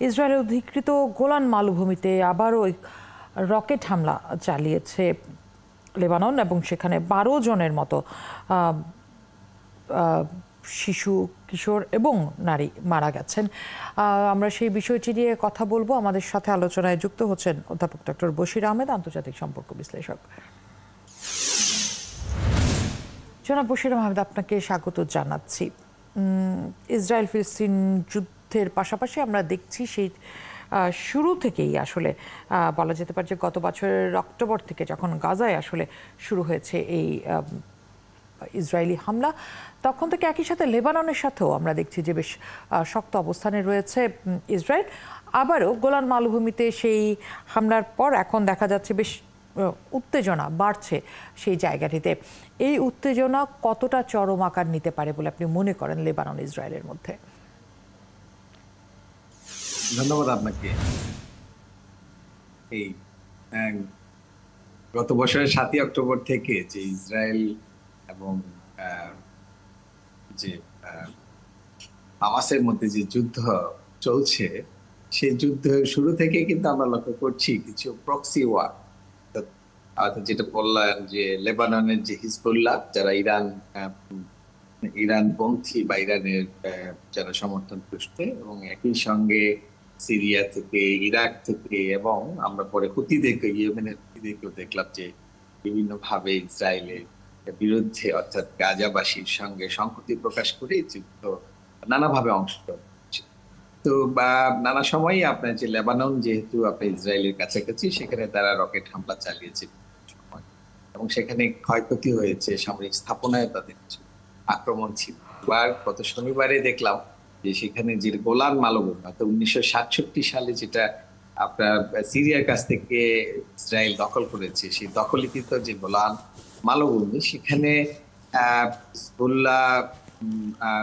ইসরায়েলের অধিকৃত গোলান মালভূমিতে আবারও রকেট হামলা চালিয়েছে লেবানন এবং সেখানে 12 জনের মতো শিশু, কিশোর এবং নারী মারা গেছেন। আমরা সেই বিষয়টি নিয়ে কথা বলবো। আমাদের সাথে আলোচনায় যুক্ত হচ্ছেন অধ্যাপক ডক্টর বশির আহমেদ, আন্তর্জাতিক সম্পর্ক বিশ্লেষক। জনাব বশির আহমেদ, আপনাকে স্বাগত জানাচ্ছি। ইসরায়েল ফিলিস্তিন যুদ্ধের পাশাপাশি আমরা দেখছি সেই শুরু থেকেই আসলে বলা যেতে পারে যে গত বছরের অক্টোবর থেকে যখন গাজায় আসলে শুরু হয়েছে এই ইসরায়েলি হামলা, তখন থেকে একই সাথে লেবাননের সাথেও আমরা দেখছি যে বেশ শক্ত অবস্থানে রয়েছে ইসরায়েল। আবারও গোলান মালভূমিতে সেই হামলার পর এখন দেখা যাচ্ছে বেশ উত্তেজনা বাড়ছে সেই জায়গাটিতে। এই উত্তেজনা কতটা চরম আকার নিতে পারে বলে আপনি মনে করেন লেবানন ইসরায়েলের মধ্যে? ধন্যবাদ আপনাকে। এই গত বছরের 7ই অক্টোবর থেকে যে ইসরায়েল এবং যে হামাসের মধ্যে যে যুদ্ধ চলছে, সেই যুদ্ধের শুরু থেকে কিন্তু আমরা লক্ষ্য করছি কিছু প্রক্সি ওয়ার, যেটা বললেন যে লেবাননের যে হিজবুল্লাহ, যারা ইরানপন্থী বা ইরানের যারা সমর্থন করছে, এবং একই সঙ্গে সিরিয়া থেকে, ইরাক থেকে, এবং আমরা পরে হুতিদেরকে, ইয়েমেনের হুতিদেরকেও দেখলাম যে বিভিন্ন ভাবে ইসরায়েলের বিরুদ্ধে অর্থাৎ গাজাবাসীর সঙ্গে সংহতি প্রকাশ করে যুদ্ধ নানাভাবে অংশগ্রহণ করছে। তো বা নানা সময়ই আপনার যে লেবানন যেহেতু আপনার ইসরায়েলের কাছাকাছি, সেখানে তারা রকেট হামলা চালিয়েছে এবং সেখানে ক্ষয়ক্ষতি হয়েছে, সামরিক স্থাপনায় তাদের আক্রমণ ছিল। গত শনিবারে দেখলাম যে সেখানে যে গোলান মালভূমি, অর্থাৎ 1967 সালে যেটা আপনার সিরিয়ার কাছ থেকে ইসরায়েল দখল করেছে, সেই দখলীকৃত যে গোলান মালভূমি, সেখানে হিজবুল্লাহ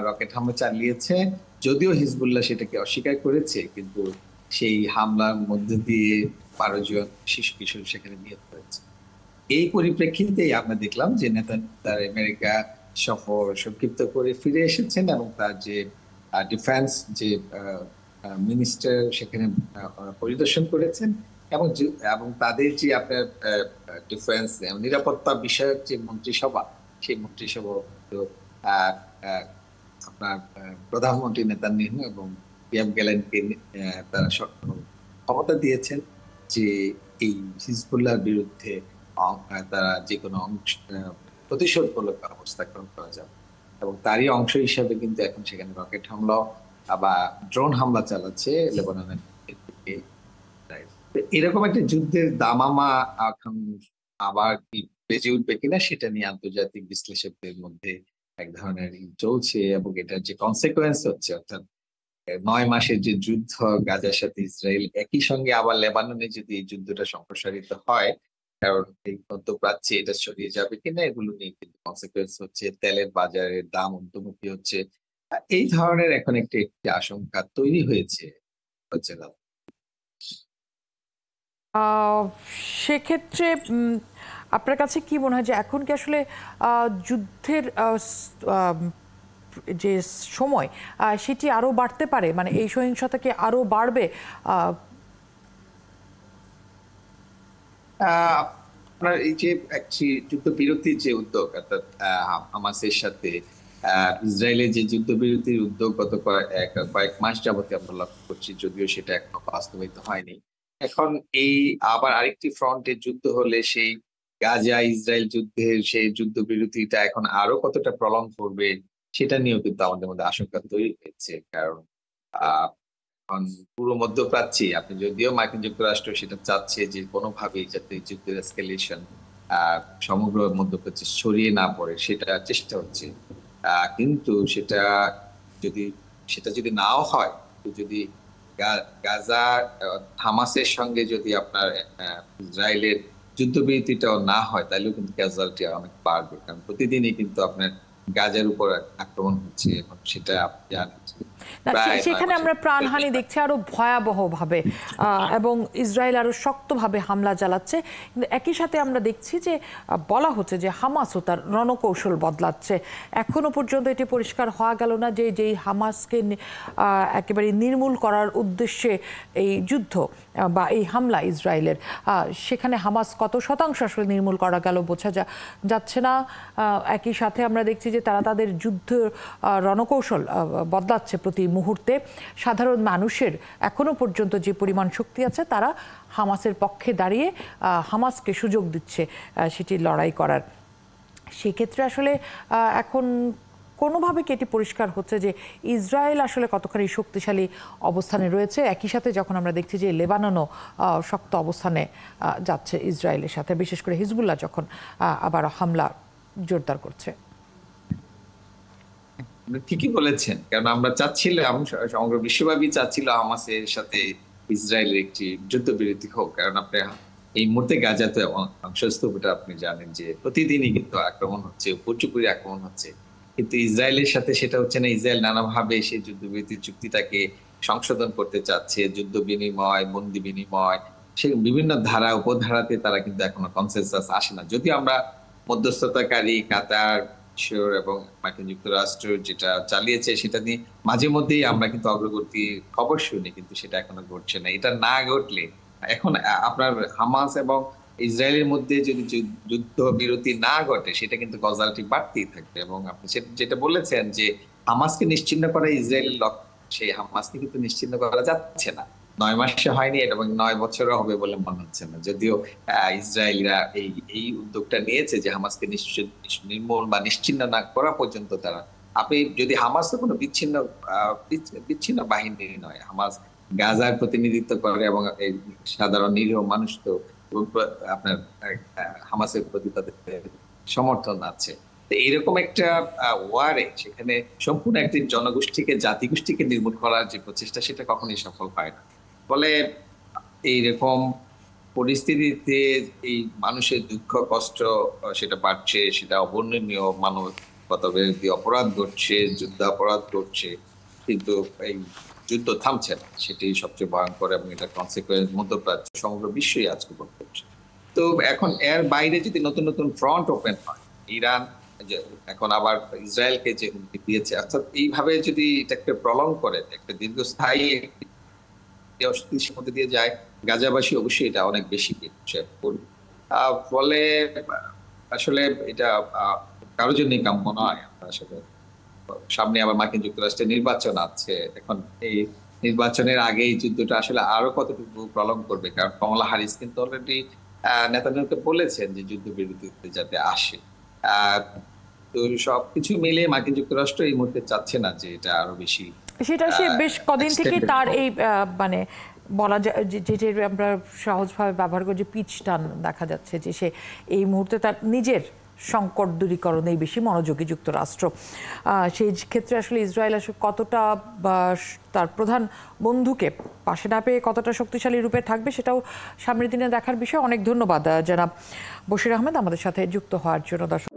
রকেট হামলা চালিয়েছে। যদিও হিজবুল্লাহ সেটাকে অস্বীকার করেছে, কিন্তু সেই হামলার মধ্যে দিয়ে 12 জন শিশু কিশোর সেখানে নিহত হয়েছে। এই পরিপ্রেক্ষিতেই আমরা দেখলাম যে নেতানিয়াহু তার আমেরিকা সফর সংক্ষিপ্ত করে ফিরে এসেছেন এবং তার যে ডিফেন্স যে মিনিস্টার সেখানে পরিদর্শন করেছেন, এবং তাদের যে আপনার ডিফেন্স নিরাপত্তা বিষয়ক যে মন্ত্রিসভা, সেই মন্ত্রিসভা আপনার প্রধানমন্ত্রী নেতানিয়াহু এবং ইয়াব গ্যালেন্টকে তারা ক্ষমতা দিয়েছেন যে এই হিজবুল্লাহর বিরুদ্ধে তারা যে কোনো প্রতিশোধমূলক ব্যবস্থা গ্রহণ করা যাবে, এবং তারই অংশ হিসাবে কিন্তু এখন সেখানে রকেট হামলা বা ড্রোন হামলা চালাচ্ছে লেবাননের। এরকম একটা যুদ্ধের দামামা এখন আবার কি বেজে উঠবে কিনা, সেটা নিয়ে আন্তর্জাতিক বিশ্লেষকদের মধ্যে এক ধরনের চলছে, এবং এটার যে কনসিকুয়েন্স হচ্ছে, অর্থাৎ 9 মাসের যে যুদ্ধ গাজার সাথে ইসরায়েল, একই সঙ্গে আবার লেবাননে যদি এই যুদ্ধটা সম্প্রসারিত হয়, কারণ এই মধ্যপ্রাচ্যে এটা ছড়িয়ে যাবে কিনা, এগুলো নিয়ে কিন্তু কনসিকুয়েন্স হচ্ছে। তেলের বাজারের দাম ঊর্ধ্বমুখী হচ্ছে। এই ধরনের এখন একটি আশঙ্কা তৈরি হয়েছে। সেক্ষেত্রে আপনার কাছে কি মনে হয় যে এখন কি আসলে যুদ্ধের যে সময় সেটি আরো বাড়তে পারে, মানে এই সহিংসতা কি আরো বাড়বে? আপনার এই যে একটি যুদ্ধবিরতির যে উদ্যোগ, অর্থাৎ হামাসের সাথে ইসরায়েলের যে যুদ্ধবিরতির উদ্যোগ গত কয়েক মাস যাবতে আমরা লক্ষ্য করছি, যদিও সেটা এখনো বাস্তবায়িত হয়নি। এখন এই আবার আরেকটি ফ্রন্টে যুদ্ধ হলে সেই গাজা ইসরায়েল যুদ্ধের সেই যুদ্ধবিরতিটা এখন আরো কতটা প্রলং করবে, সেটা নিয়েও কিন্তু আমাদের মধ্যে আশঙ্কা তৈরি হয়েছে। কারণ এখন পুরো মধ্যপ্রাচ্যে আপনি, যদিও মার্কিন যুক্তরাষ্ট্র সেটা চাচ্ছে যে কোনোভাবেই যাতে যুদ্ধের এসকেলেশন সমগ্র মধ্যপ্রাচ্যে ছড়িয়ে না পড়ে, সেটা চেষ্টা হচ্ছে। কিন্তু সেটা যদি নাও হয়, যদি গাজা হামাসের সঙ্গে যদি আপনার ইসরায়েলের যুদ্ধবিরতিটাও না হয়, তাহলেও কিন্তু ক্যাজুয়ালিটি অনেক বাড়বে, কারণ প্রতিদিনই কিন্তু আপনার গাজার উপর আক্রমণ হচ্ছে, এবং সেটা আপনি জানেন। না, প্রায় 9 সেখানে মাসের আমরা প্রাণহানি বেশি। দেখছি আরো ভয়াবহভাবে, এবং ইসরায়েল আরো শক্তভাবে হামলা চালাচ্ছে। কিন্তু একই সাথে আমরা দেখছি যে বলা হচ্ছে যে হামাসও তার রণকৌশল বদলাচ্ছে। এখনো পর্যন্ত এটি পরিষ্কার হওয়া গেল না যে যেই হামাসকে একেবারে নির্মূল করার উদ্দেশ্যে এই যুদ্ধ বা এই হামলা ইসরায়েলের, সেখানে হামাস কত শতাংশ আসলে নির্মূল করা গেল বোঝা যাচ্ছে না। একই সাথে আমরা দেখছি যে তারা তাদের যুদ্ধ রণকৌশল বদলাচ্ছে প্রতি মুহূর্তে। সাধারণ মানুষের এখনো পর্যন্ত যে পরিমাণ শক্তি আছে তারা হামাসের পক্ষে দাঁড়িয়ে হামাসকে সুযোগ দিচ্ছে সেটি লড়াই করার। সেক্ষেত্রে আসলে এখন কোনোভাবে কি এটি পরিষ্কার হচ্ছে যে ইসরায়েল আসলে কতখানি শক্তিশালী অবস্থানে রয়েছে। একই সাথে যখন আমরা দেখছি যে লেবাননও শক্ত অবস্থানে যাচ্ছে ইসরায়েলের সাথে, বিশেষ করে হিজবুল্লাহ যখন আবার হামলা জোরদার করছে। ঠিকই বলেছেন, কারণ আমরা চাচ্ছিলাম, সমগ্র বিশ্বব্যাপী চাচ্ছিল হামাসের সাথে ইসরায়েলের একটি যুদ্ধবিরতি হোক। কারণ আপনি এই মুহূর্তে গাজাতে ধ্বংসস্তূপটা আপনি জানেন যে প্রতিদিনই কিন্তু আক্রমণ হচ্ছে, উপর্যুপুরি আক্রমণ হচ্ছে, কিন্তু ইসরায়েলের সাথে সেটা হচ্ছে না। ইসরায়েল নানাভাবে সেই যুদ্ধবিরতি চুক্তিটাকে সংশোধন করতে চাচ্ছে, যুদ্ধ বিনিময়, বন্দি বিনিময়, সে বিভিন্ন ধারা উপধারাতে তারা কিন্তু এখনো কনসেনসাস আসে না। যদিও আমরা মধ্যস্থতাকারী কাতার, মিশর এবং মার্কিন যুক্তরাষ্ট্র যেটা চালিয়েছে সেটা নিয়ে মাঝে মধ্যেই আমরা কিন্তু অগ্রগতির খবর শুনি, কিন্তু সেটা এখনো ঘটছে না। এটা না ঘটলে এখন আপনার হামাস এবং ইসরায়েলের মধ্যে যদি যুদ্ধ বিরতি না ঘটে সেটা কিন্তু কজালিটি বাড়তেই থাকবে। এবং আপনি যেটা বলেছেন যে হামাসকে নিশ্চিহ্ন করা ইসরায়েলের লক্ষ্য, সেই হামাসকে কিন্তু নিশ্চিহ্ন করা যাচ্ছে না। 9 মাসে হয়নি এটা, এবং 9 বছরও হবে বলে মনে হচ্ছে না। যদিও ইসরায়েলিরা এই উদ্যোগটা নিয়েছে যে হামাসকে নির্মূল বা নিশ্চিহ্ন না করা পর্যন্ত তারা, আপনি যদি হামাস তো কোনো বিচ্ছিন্ন বাহিনী নয়, হামাস গাজার প্রতিনিধিত্ব করে এবং এই সাধারণ নিরীহ মানুষ তো আপনার হামাসের প্রতি তাদের সমর্থন আছে। তো এইরকম একটা ওয়ারে সেখানে সম্পূর্ণ একটি জনগোষ্ঠীকে, জাতিগোষ্ঠীকে নির্মূল করার যে প্রচেষ্টা সেটা কখনোই সফল হয় না। ফলে এইরকম পরিস্থিতিতে এই মানুষের দুঃখ কষ্ট সেটা বাড়ছে, সেটা অবর্ণনীয়, মানবতা বিরোধী অপরাধ ঘটছে, যুদ্ধ অপরাধ ঘটছে, কিন্তু এই যুদ্ধ থামছে না। সেটি সবচেয়ে ভয়ঙ্কর, এবং এটা কনসিকুয়েন্স মধ্যপ্রাচ্য সমগ্র বিশ্বই আজকে ভোগ করছে। তো এখন এর বাইরে যদি নতুন নতুন ফ্রন্ট ওপেন হয়, ইরান এখন আবার ইসরায়েলকে যে হুমকি দিয়েছে, অর্থাৎ এইভাবে যদি এটাকে প্রলং করে একটা দীর্ঘস্থায়ী অস্থিতির মধ্যে দিয়ে যায়, গাজাবাসী অবশ্যই এটা অনেক বেশি করবে। ফলে আসলে এটা কারোর জন্যই কাম্য নয়। আসলে সামনে আবার মার্কিন যুক্তরাষ্ট্রের নির্বাচন আছে। এখন এই নির্বাচনের আগে এই যুদ্ধটা আসলে আরো কতটুকু প্রলং করবে, কারণ কমলা হ্যারিস কিন্তু অলরেডি নেতানিয়াহুকে বলেছেন যে যুদ্ধবিরতিতে যাতে আসে। তো সবকিছু মিলে মার্কিন যুক্তরাষ্ট্র এই মুহূর্তে চাচ্ছে না যে এটা আরো বেশি। সেটা সে বেশ কদিন থেকে তার এই মানে বলা যায় যে আমরা সহজভাবে ব্যবহার করি যে পিচ টান দেখা যাচ্ছে, যে সে এই মুহূর্তে তার নিজের সংকট দূরীকরণেই বেশি মনোযোগী যুক্তরাষ্ট্র। সেই ক্ষেত্রে আসলে ইসরায়েল আসলে কতটা তার প্রধান বন্ধুকে পাশে না পেয়ে কতটা শক্তিশালী রূপে থাকবে সেটাও সামনের দিনে দেখার বিষয়। অনেক ধন্যবাদ জনাব বশির আহমেদ আমাদের সাথে যুক্ত হওয়ার জন্য। দর্শক